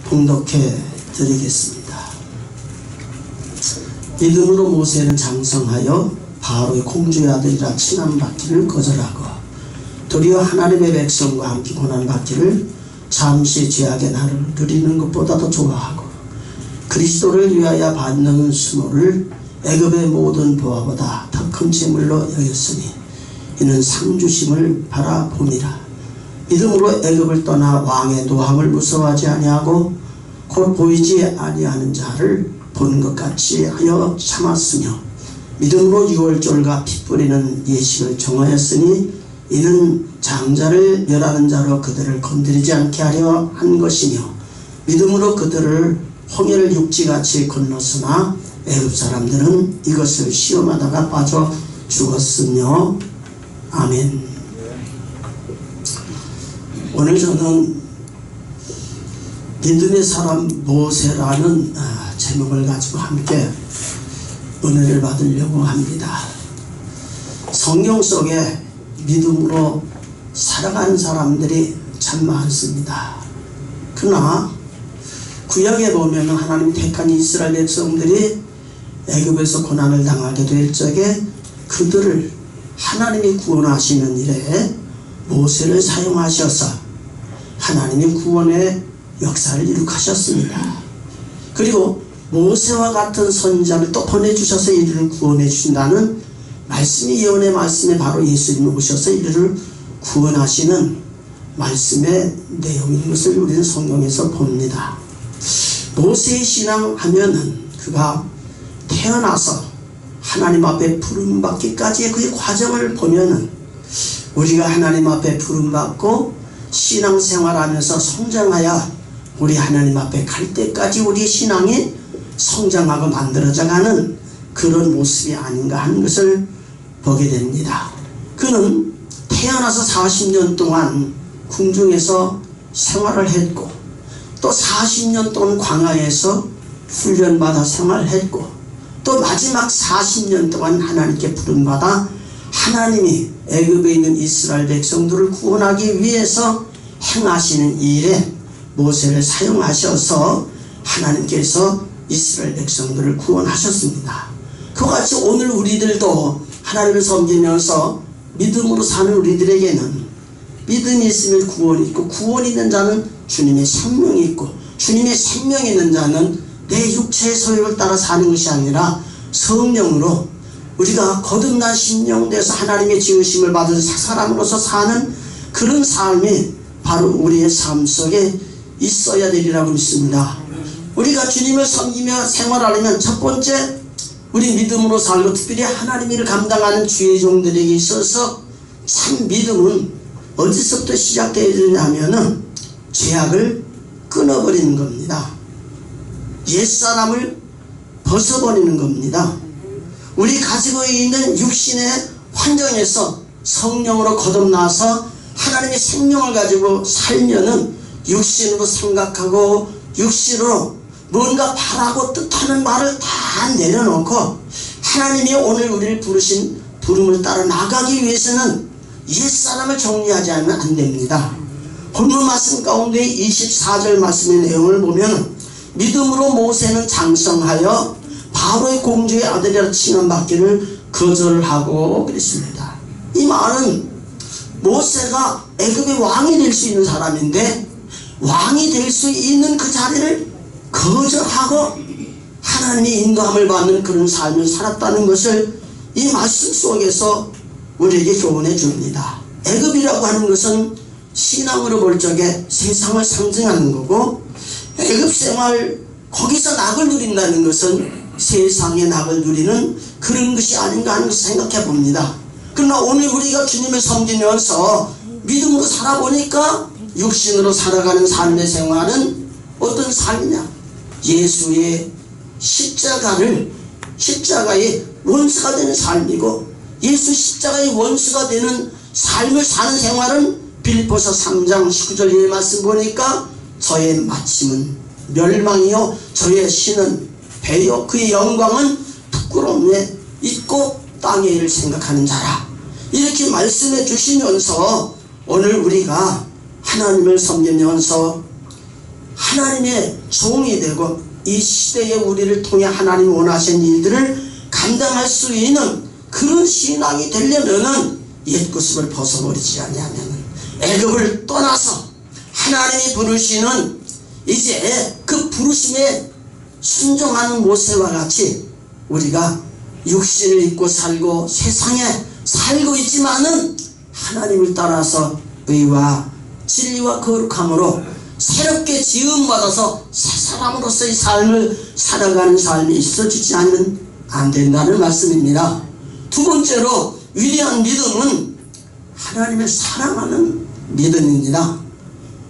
봉독해 드리겠습니다. 믿음으로 모세는 장성하여 바로의 공주의 아들이라 칭함받기를 거절하고 도리어 하나님의 백성과 함께 고난받기를 잠시 죄악의 날을 누리는 것보다도 좋아하고 그리스도를 위하여 받는 수모를 애굽의 모든 보화보다 더 큰 재물로 여겼으니 이는 상주심을 바라보니라. 믿음으로 애굽을 떠나 왕의 노함을 무서워하지 아니하고 곧 보이지 아니하는 자를 본 것 같이 하여 참았으며 믿음으로 유월절과 피 뿌리는 예식을 정하였으니 이는 장자를 멸하는 자로 그들을 건드리지 않게 하려 한 것이며 믿음으로 그들을 홍해를 육지같이 건넜으나 애굽 사람들은 이것을 시험하다가 빠져 죽었으며. 아멘. 오늘 저는 믿음의 사람 모세라는 제목을 가지고 함께 은혜를 받으려고 합니다. 성경 속에 믿음으로 살아가는 사람들이 참 많습니다. 그러나 구약에 보면 하나님 택한 이스라엘 백성들이 애굽에서 고난을 당하게 될 적에 그들을 하나님이 구원하시는 일에 모세를 사용하셔서 하나님이 구원의 역사를 이룩하셨습니다. 그리고 모세와 같은 선지자를 또 보내주셔서 이들을 구원해 주신다는 말씀이 예언의 말씀에 바로 예수님이 오셔서 이들을 구원하시는 말씀의 내용인 것을 우리는 성경에서 봅니다. 모세의 신앙 하면은 그가 태어나서 하나님 앞에 부름받기까지의 그 과정을 보면은 우리가 하나님 앞에 부름받고 신앙생활하면서 성장하여 우리 하나님 앞에 갈 때까지 우리의 신앙이 성장하고 만들어져가는 그런 모습이 아닌가 하는 것을 보게 됩니다. 그는 태어나서 40년 동안 궁중에서 생활을 했고 또 40년 동안 광야에서 훈련받아 생활했고 또 마지막 40년 동안 하나님께 부름받아 하나님이 애굽에 있는 이스라엘 백성들을 구원하기 위해서 행하시는 일에 모세를 사용하셔서 하나님께서 이스라엘 백성들을 구원하셨습니다. 그와 같이 오늘 우리들도 하나님을 섬기면서 믿음으로 사는 우리들에게는 믿음이 있으면 구원이 있고 구원이 있는 자는 주님의 생명이 있고 주님의 생명이 있는 자는 내 육체의 소욕을 따라 사는 것이 아니라 성령으로 우리가 거듭난 심령돼서 하나님의 지으심을 받은 사람으로서 사는 그런 삶이 바로 우리의 삶 속에 있어야 되리라고 믿습니다. 우리가 주님을 섬기며 생활하려면 첫 번째 우리 믿음으로 살고 특별히 하나님 일을 감당하는 주의 종들에게 있어서 참 믿음은 어디서부터 시작되어야 되냐면은 죄악을 끊어버리는 겁니다. 옛사람을 벗어버리는 겁니다. 우리 가지고 있는 육신의 환경에서 성령으로 거듭나서 하나님의 생명을 가지고 살면은 육신으로 생각하고 육신으로 뭔가 바라고 뜻하는 말을 다 내려놓고 하나님이 오늘 우리를 부르신 부름을 따라 나가기 위해서는 옛사람을 정리하지 않으면 안됩니다. 본문 말씀 가운데 24절 말씀의 내용을 보면 믿음으로 모세는 장성하여 바로의 공주의 아들이라 칭함받기를 거절하고 그랬습니다. 이 말은 모세가 애굽의 왕이 될 수 있는 사람인데 왕이 될 수 있는 그 자리를 거절하고 하나님의 인도함을 받는 그런 삶을 살았다는 것을 이 말씀 속에서 우리에게 교훈해 줍니다. 애굽이라고 하는 것은 신앙으로 볼 적에 세상을 상징하는 거고 애굽 생활 거기서 낙을 누린다는 것은 세상의 낙을 누리는 그런 것이 아닌가 하는 것을 생각해 봅니다. 그러나 오늘 우리가 주님을 섬기면서 믿음으로 살아보니까 육신으로 살아가는 삶의 생활은 어떤 삶이냐? 예수의 십자가의 원수가 되는 삶이고 예수 십자가의 원수가 되는 삶을 사는 생활은 빌립보서 3장 19절 의 말씀 보니까 저의 마침은 멸망이요 저의 신은 배요 그의 영광은 부끄러움에 있고 땅의 일을 생각하는 자라. 이렇게 말씀해 주시면서 오늘 우리가 하나님을 섬기면서 하나님의 종이 되고 이 시대에 우리를 통해 하나님 원하신 일들을 감당할 수 있는 그런 신앙이 되려면은 옛구습을 벗어버리지 않으면 애굽을 떠나서 하나님이 부르시는 이제 그 부르심에 순종하는 모세와 같이 우리가 육신을 입고 살고 세상에 살고 있지만은 하나님을 따라서 의와 진리와 거룩함으로 새롭게 지음받아서 새 사람으로서의 삶을 살아가는 삶이 있어지지 않으면 안 된다는 말씀입니다. 두 번째로 위대한 믿음은 하나님을 사랑하는 믿음입니다.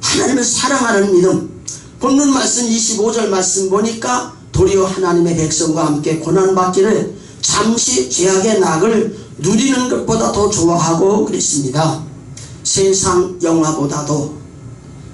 하나님을 사랑하는 믿음. 본문 말씀 25절 말씀 보니까 도리어 하나님의 백성과 함께 고난받기를 잠시 죄악의 낙을 누리는 것보다 더 좋아하고 그랬습니다. 세상 영화보다도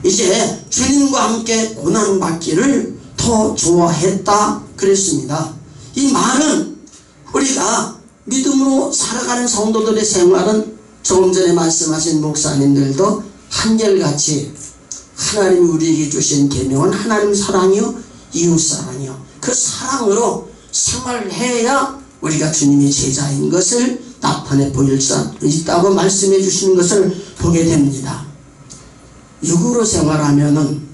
이제 주님과 함께 고난받기를 더 좋아했다 그랬습니다. 이 말은 우리가 믿음으로 살아가는 성도들의 생활은 조금 전에 말씀하신 목사님들도 한결같이 하나님이 우리에게 주신 계명은 하나님 사랑이요 이웃사랑이요 그 사랑으로 생활해야 우리가 주님의 제자인 것을 나타내 보일 수 있다고 말씀해 주시는 것을 보게 됩니다. 육으로 생활하면은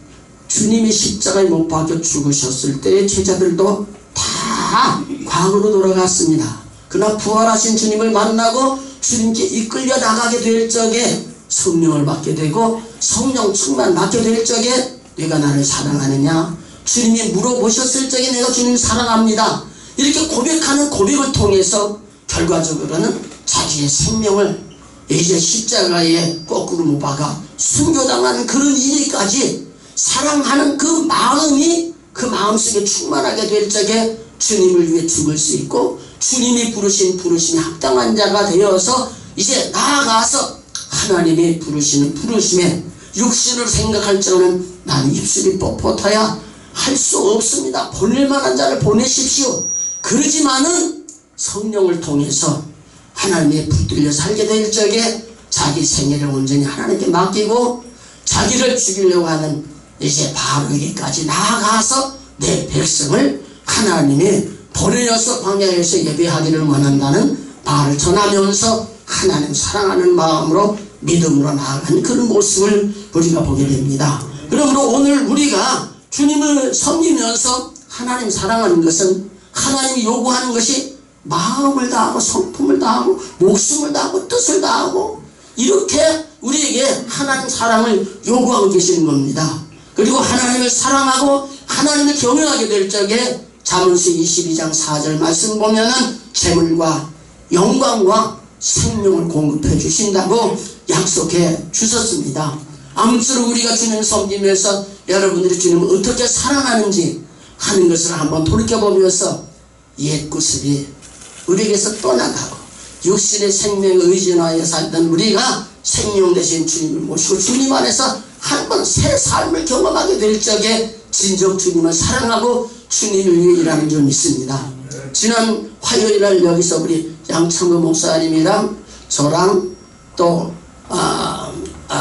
주님이 십자가에 못 박혀 죽으셨을 때의 제자들도 다 과거로 돌아갔습니다. 그러나 부활하신 주님을 만나고 주님께 이끌려 나가게 될 적에 성령을 받게 되고 성령 충만 받게 될 적에 내가 나를 사랑하느냐 주님이 물어보셨을 적에 내가 주님을 사랑합니다. 이렇게 고백하는 고백을 통해서 결과적으로는 자기의 생명을 이제 십자가에 거꾸로 못 박아 순교당하는 그런 일까지 사랑하는 그 마음이 그 마음속에 충만하게 될 적에 주님을 위해 죽을 수 있고 주님이 부르신 부르심이 합당한 자가 되어서 이제 나아가서 하나님이 부르시는 부르심에 육신을 생각할 적은 난 입술이 뻣뻣해야 할 수 없습니다. 보낼 만한 자를 보내십시오. 그러지만은 성령을 통해서 하나님의 붙들려 살게 될 적에 자기 생애를 온전히 하나님께 맡기고 자기를 죽이려고 하는 이제 바로에게까지 나아가서 내 백성을 하나님이 보내어서 광야에서 예배하기를 원한다는 말을 전하면서 하나님 사랑하는 마음으로 믿음으로 나아가는 그런 모습을 우리가 보게 됩니다. 그러므로 오늘 우리가 주님을 섬기면서 하나님 사랑하는 것은 하나님이 요구하는 것이 마음을 다하고 성품을 다하고 목숨을 다하고 뜻을 다하고 이렇게 우리에게 하나님 사랑을 요구하고 계시는 겁니다. 그리고 하나님을 사랑하고 하나님을 경외하게 될 적에 잠언서 22장 4절 말씀 보면은 재물과 영광과 생명을 공급해 주신다고 약속해 주셨습니다. 아무쪼록 우리가 주님을 섬기면서 여러분들이 주님을 어떻게 사랑하는지 하는 것을 한번 돌이켜보면서 옛구습이 우리에게서 떠나가고 육신의 생명에 의존하여 살던 우리가 생명 대신 주님을 모시고 주님 안에서 한번 새 삶을 경험하게 될 적에 진정 주님을 사랑하고 주님을 위해 일하는 줄 믿습니다. 지난 화요일날 여기서 우리 양창구 목사님이랑 저랑 또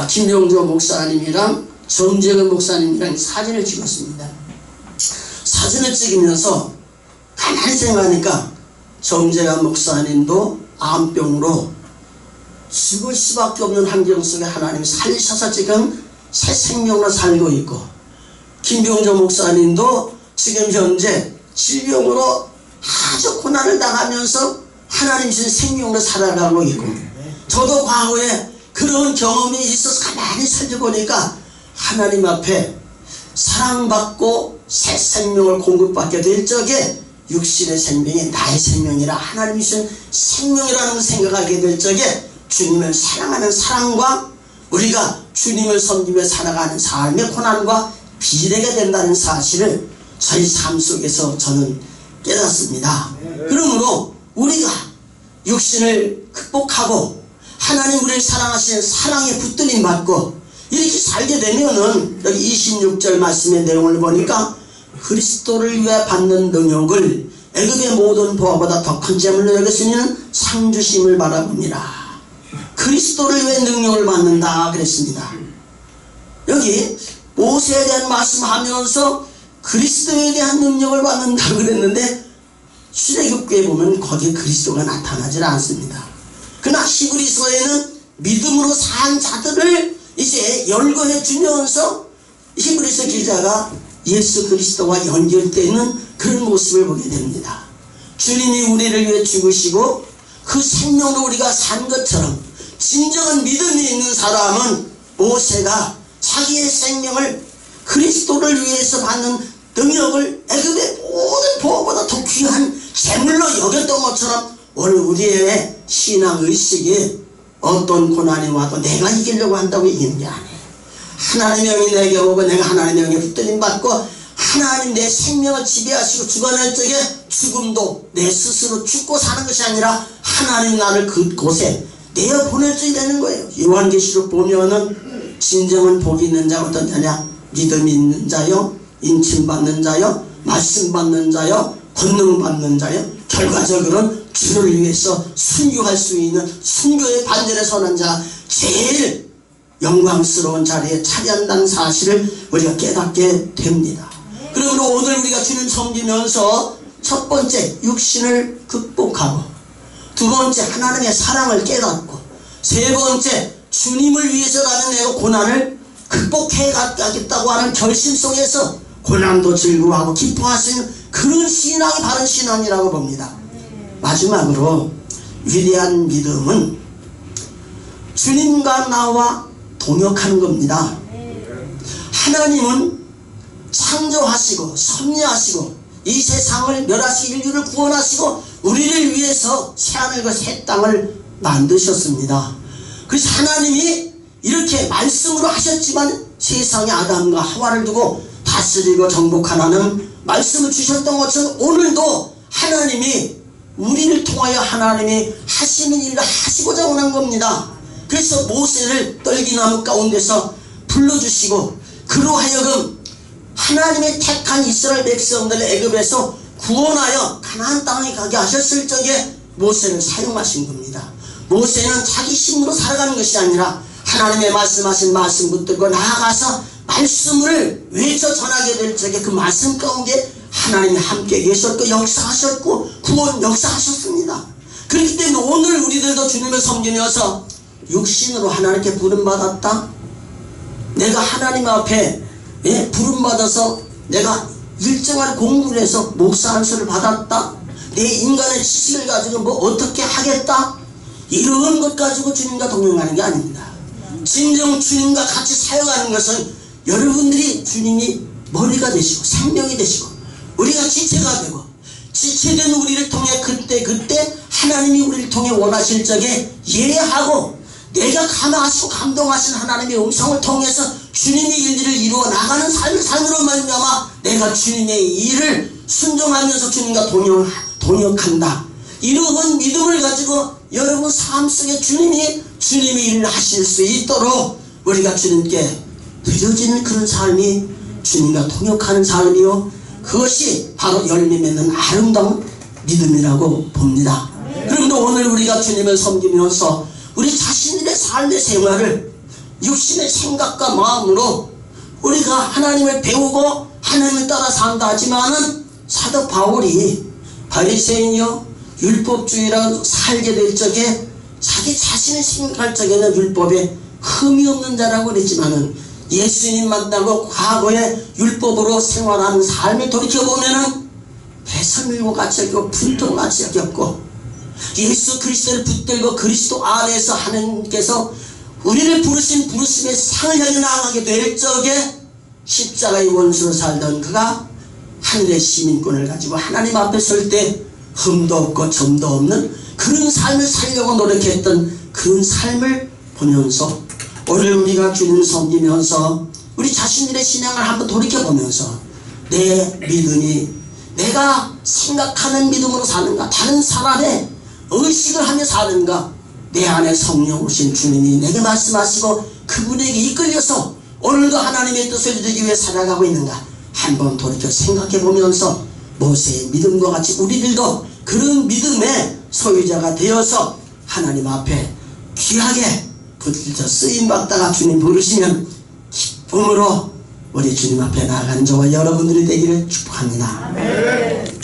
김용조 목사님이랑 정재근 목사님이랑 사진을 찍었습니다. 사진을 찍으면서 가만히 생각하니까 정재근 목사님도 암병으로 죽을 수밖에 없는 환경 속에 하나님이 살리셔서 지금 새 생명으로 살고 있고 김병조 목사님도 지금 현재 질병으로 아주 고난을 당하면서 하나님 주신 생명으로 살아가고 있고 저도 과거에 그런 경험이 있어서 가만히 살펴보니까 하나님 앞에 사랑받고 새 생명을 공급받게 될 적에 육신의 생명이 나의 생명이라 하나님이 주신 생명이라는 걸 생각하게 될 적에 주님을 사랑하는 사랑과 우리가 주님을 섬기며 살아가는 삶의 고난과 비례가 된다는 사실을 저희 삶 속에서 저는 깨닫습니다. 그러므로 우리가 육신을 극복하고 하나님 우리를 사랑하시는 사랑에 붙들림 받고 이렇게 살게 되면은 여기 26절 말씀의 내용을 보니까 그리스도를 위해 받는 능욕을 애굽의 모든 보화보다 더 큰 재물로 여겼으면 상주심을 바라봅니다. 그리스도를 위해 능욕을 받는다 그랬습니다. 여기 모세에 대한 말씀하면서 그리스도에 대한 능력을 받는다고 그랬는데 출애굽기에 보면 거기에 그리스도가 나타나질 않습니다. 그러나 히브리서에는 믿음으로 산 자들을 이제 열거해 주면서 히브리서 기자가 예수 그리스도와 연결되는 그런 모습을 보게 됩니다. 주님이 우리를 위해 죽으시고 그 생명으로 우리가 산 것처럼 진정한 믿음이 있는 사람은 모세가 자기의 생명을 그리스도를 위해서 받는 능력을 애굽의 모든 보호보다 더 귀한 재물로 여겼던 것처럼 오늘 우리의 신앙의식이 어떤 고난이 와도 내가 이기려고 한다고 이기는 게 아니에요. 하나님의 영이 내게 오고 내가 하나님의 영에 붙들림 받고 하나님 내 생명을 지배하시고 주관할 적에 죽음도 내 스스로 죽고 사는 것이 아니라 하나님 나를 그곳에 내어 보낼 적이 되는 거예요. 요한계시록 보면은 진정한 복이 있는 자가 어떤 자냐? 믿음이 있는 자요, 인침받는 자요, 말씀 받는 자요, 권능 받는 자요. 결과적으로는 주를 위해서 순교할 수 있는 순교의 반열에 서는 자, 제일 영광스러운 자리에 차지한다는 사실을 우리가 깨닫게 됩니다. 그러므로 오늘 우리가 주님 섬기면서 첫 번째 육신을 극복하고, 두 번째 하나님의 사랑을 깨닫고, 세 번째 주님을 위해서라는 내가 고난을 극복해 가겠다고 하는 결심 속에서 고난도 즐거워하고 기뻐할 수 있는 그런 신앙이 바른 신앙이라고 봅니다. 마지막으로 위대한 믿음은 주님과 나와 동역하는 겁니다. 하나님은 창조하시고 섭리하시고 이 세상을 멸하시고 인류를 구원하시고 우리를 위해서 새하늘과 새 땅을 만드셨습니다. 그래서 하나님이 이렇게 말씀으로 하셨지만 세상에 아담과 하와를 두고 다스리고 정복하라는 말씀을 주셨던 것처럼 오늘도 하나님이 우리를 통하여 하나님이 하시는 일을 하시고자 원한 겁니다. 그래서 모세를 떨기나무 가운데서 불러주시고 그로 하여금 하나님의 택한 이스라엘 백성들을 애굽에서 구원하여 가나안 땅에 가게 하셨을 적에 모세를 사용하신 겁니다. 모세는 자기 힘으로 살아가는 것이 아니라 하나님의 말씀하신 말씀 붙들고 나아가서 말씀을 외쳐 전하게 될 적에 그 말씀 가운데 하나님이 함께 계셨고 역사하셨고 구원 역사하셨습니다. 그렇기 때문에 오늘 우리들도 주님을 섬기면서 육신으로 하나님께 부름받았다, 내가 하나님 앞에 부름받아서 내가 일정한 공부를 해서 목사 안수를 받았다, 내 인간의 지식을 가지고 뭐 어떻게 하겠다, 이런 것 가지고 주님과 동행하는 게 아닙니다. 진정 주님과 같이 사역하는 것은 여러분들이 주님이 머리가 되시고 생명이 되시고 우리가 지체가 되고 지체된 우리를 통해 그때 하나님이 우리를 통해 원하실 적에 예하고 내가 감화하시고 감동하신 하나님의 음성을 통해서 주님의 일들을 이루어 나가는 삶으로 말미암아 내가 주님의 일을 순종하면서 주님과 동역한다. 이러한 믿음을 가지고 여러분 삶 속에 주님이 주님의 일을 하실 수 있도록 우리가 주님께 드려지는 그런 삶이 주님과 동역하는 삶이요, 그것이 바로 열매 맺는 아름다운 믿음이라고 봅니다. 그러므로 오늘 우리가 주님을 섬기면서 우리 자신들의 삶의 생활을 육신의 생각과 마음으로 우리가 하나님을 배우고 하나님을 따라 산다 하지만은 사도 바울이 바리새인이요 율법주의라고 살게 될 적에 자기 자신을 생각할 적에는 율법에 흠이 없는 자라고 그랬지만은 예수님 만나고 과거에 율법으로 생활하는 삶을 돌이켜보면은 배설물같이 여겼고 분통같이 여겼고 예수 그리스도를 붙들고 그리스도 안에서 하나님께서 우리를 부르신 부르심의 상을 향해 나아가게 될 적에 십자가의 원수로 살던 그가 하늘의 시민권을 가지고 하나님 앞에 설 때 흠도 없고 점도 없는 그런 삶을 살려고 노력했던 그런 삶을 보면서 오늘 우리가 주님 섬기면서 우리 자신들의 신앙을 한번 돌이켜보면서 내 믿음이 내가 생각하는 믿음으로 사는가, 다른 사람의 의식을 하며 사는가, 내 안에 성령 오신 주님이 내게 말씀하시고 그분에게 이끌려서 오늘도 하나님의 뜻을 이루기 위해 살아가고 있는가 한번 돌이켜 생각해보면서 모세의 믿음과 같이 우리들도 그런 믿음의 소유자가 되어서 하나님 앞에 귀하게 붙들려 쓰임받다가 주님 부르시면 기쁨으로 우리 주님 앞에 나아간 저와 여러분들이 되기를 축복합니다. 아멘.